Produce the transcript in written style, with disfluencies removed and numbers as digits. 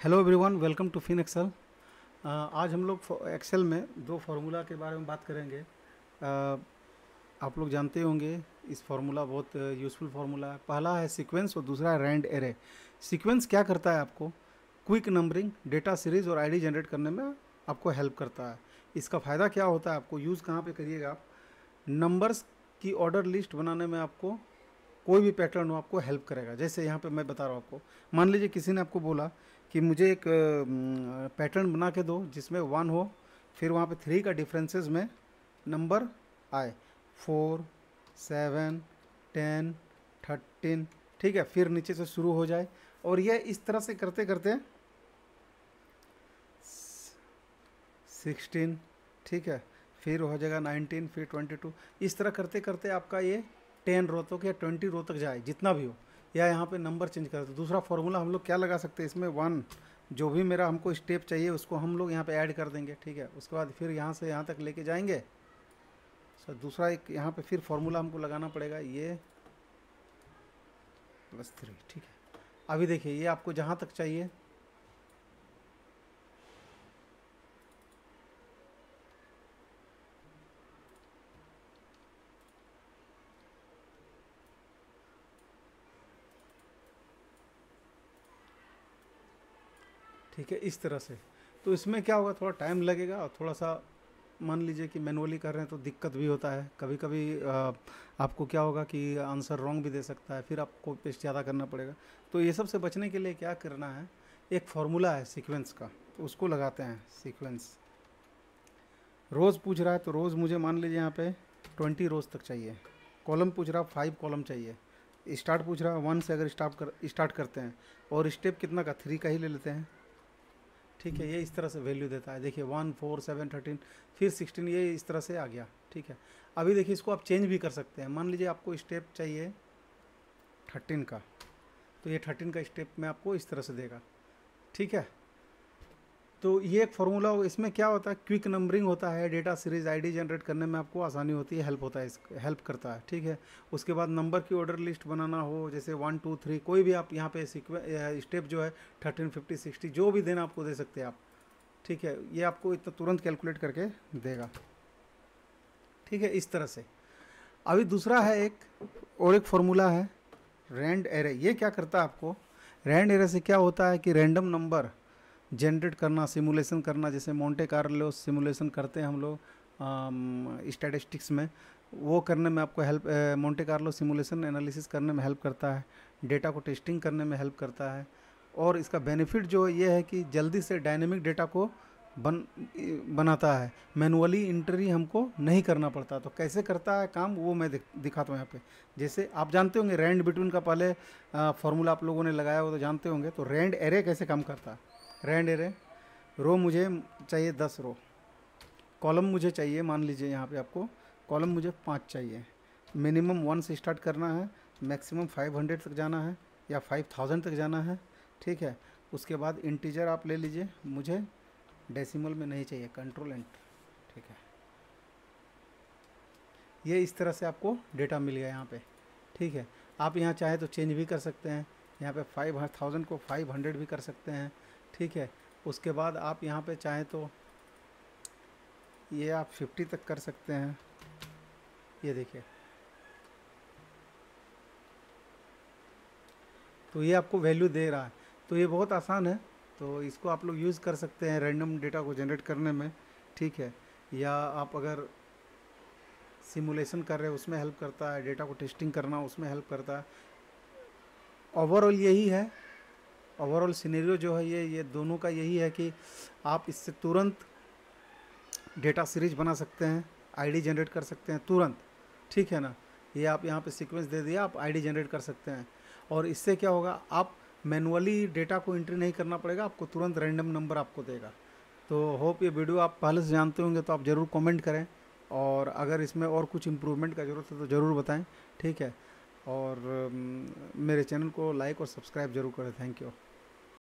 Hello everyone, welcome to Fin Excel. आज हम लोग एक्सेल में दो फार्मूला के बारे में बात करेंगे। आप लोग जानते होंगे इस फार्मूला बहुत यूज़फुल फार्मूला है। पहला है सीक्वेंस और दूसरा है रैंड एरे। सीक्वेंस क्या करता है? आपको क्विक नंबरिंग, डेटा सीरीज और आईडी जनरेट करने में आपको हेल्प करता है। इसका फ़ायदा क्या होता है? आपको यूज़ कहाँ पे करिएगा आप? नंबर्स की ऑर्डर लिस्ट बनाने में आपको कोई भी पैटर्न हो आपको हेल्प करेगा। जैसे यहाँ पे मैं बता रहा हूँ आपको, मान लीजिए किसी ने आपको बोला कि मुझे एक पैटर्न बना के दो जिसमें 1 हो, फिर वहाँ पे 3 का डिफरेंसेस में नंबर आए, 4, 7, 10, 13, ठीक है, फिर नीचे से शुरू हो जाए और ये इस तरह से करते करते 16, ठीक है, फिर हो जाएगा 19, फिर 22, इस तरह करते करते आपका ये 10 रो तक या 20 रो तक जाए, जितना भी हो। या यहाँ पे नंबर चेंज कर दो। दूसरा फॉर्मूला हम लोग क्या लगा सकते हैं इसमें? 1, जो भी मेरा हमको स्टेप चाहिए उसको हम लोग यहाँ पे ऐड कर देंगे, ठीक है। उसके बाद फिर यहाँ से यहाँ तक लेके जाएंगे। सर दूसरा एक यहाँ पे फिर फॉर्मूला हमको लगाना पड़ेगा, ये +3, ठीक है। अभी देखिए ये आपको जहाँ तक चाहिए, ठीक है, इस तरह से। तो इसमें क्या होगा, थोड़ा टाइम लगेगा और थोड़ा सा मान लीजिए कि मैनुअली कर रहे हैं तो दिक्कत भी होता है। कभी कभी आपको क्या होगा कि आंसर रॉन्ग भी दे सकता है, फिर आपको पेस्ट ज़्यादा करना पड़ेगा। तो ये सब से बचने के लिए क्या करना है, एक फार्मूला है सीक्वेंस का, तो उसको लगाते हैं। सीक्वेंस रोज़ पूछ रहा है तो रोज़ मुझे मान लीजिए यहाँ पे 20 रोज़ तक चाहिए। कॉलम पूछ रहा है 5 कॉलम चाहिए। स्टार्ट पूछ रहा है 1 से, अगर स्टार्ट करते हैं और स्टेप कितना का 3 का ही ले लेते हैं, ठीक है। ये इस तरह से वैल्यू देता है। देखिए 1, 4, 7, 13, फिर 16, ये इस तरह से आ गया, ठीक है। अभी देखिए इसको आप चेंज भी कर सकते हैं। मान लीजिए आपको स्टेप चाहिए 13 का, तो ये 13 का स्टेप में आपको इस तरह से देगा, ठीक है। तो ये एक फार्मूला, इसमें क्या होता है, क्विक नंबरिंग होता है, डेटा सीरीज आईडी जनरेट करने में आपको आसानी होती है, हेल्प होता है, हेल्प करता है, ठीक है। उसके बाद नंबर की ऑर्डर लिस्ट बनाना हो, जैसे 1, 2, 3, कोई भी आप यहाँ पे स्टेप जो है 13, 50, 60 जो भी देना आपको दे सकते हैं आप, ठीक है। ये आपको इतना तुरंत कैलकुलेट करके देगा, ठीक है, इस तरह से। अभी दूसरा है एक फार्मूला है रैंड एरे। ये क्या करता है आपको? रैंड एरे से क्या होता है कि रैंडम नंबर जनरेट करना, सिमुलेशन करना, जैसे मोंटे कार्लो सिमुलेशन करते हैं हम लोग स्टैटिस्टिक्स में, वो करने में आपको help, Monte Carlo simulation analysis करने में हेल्प करता है, डेटा को टेस्टिंग करने में हेल्प करता है। और इसका बेनिफिट जो ये है कि जल्दी से डायनेमिक डेटा को बनाता है, मैनुअली एंट्री हमको नहीं करना पड़ता। तो कैसे करता है काम वो मैं दिखाता हूँ यहाँ पे। जैसे आप जानते होंगे रैंड बिटवीन का पहले फार्मूला आप लोगों ने लगाया हो तो जानते होंगे। तो रैंड एरे कैसे काम करता है? रैंड एरे, रो मुझे चाहिए 10 रो, कॉलम मुझे चाहिए, मान लीजिए यहाँ पे आपको कॉलम मुझे 5 चाहिए। मिनिमम 1 से स्टार्ट करना है, मैक्सिमम 500 तक जाना है या 5000 तक जाना है, ठीक है। उसके बाद इंटीजर आप ले लीजिए, मुझे डेसिमल में नहीं चाहिए, कंट्रोल एंटर, ठीक है। ये इस तरह से आपको डेटा मिल गया यहाँ पे, ठीक है। आप यहाँ चाहे तो चेंज भी कर सकते हैं, यहाँ पे 5000 को 500 भी कर सकते हैं, ठीक है। उसके बाद आप यहाँ पे चाहें तो ये आप 50 तक कर सकते हैं। ये देखिए, तो ये आपको वैल्यू दे रहा है। तो ये बहुत आसान है, तो इसको आप लोग यूज़ कर सकते हैं रैंडम डेटा को जनरेट करने में, ठीक है। या आप अगर सिमुलेशन कर रहे हैं उसमें हेल्प करता है, डेटा को टेस्टिंग करना उसमें हेल्प करता है। ओवरऑल यही है, ओवरऑल सिनेरियो जो है ये दोनों का यही है कि आप इससे तुरंत डेटा सीरीज बना सकते हैं, आईडी जनरेट कर सकते हैं तुरंत, ठीक है ना। ये आप यहाँ पे सीक्वेंस दे दिया, आप आईडी जनरेट कर सकते हैं। और इससे क्या होगा, आप मैनुअली डेटा को एंट्री नहीं करना पड़ेगा, आपको तुरंत रैंडम नंबर आपको देगा। तो होप ये वीडियो आप पहले से जानते होंगे तो आप ज़रूर कमेंट करें, और अगर इसमें और कुछ इम्प्रूवमेंट का ज़रूरत है तो ज़रूर बताएं, ठीक है। और मेरे चैनल को लाइक और सब्सक्राइब जरूर करें। Thank you.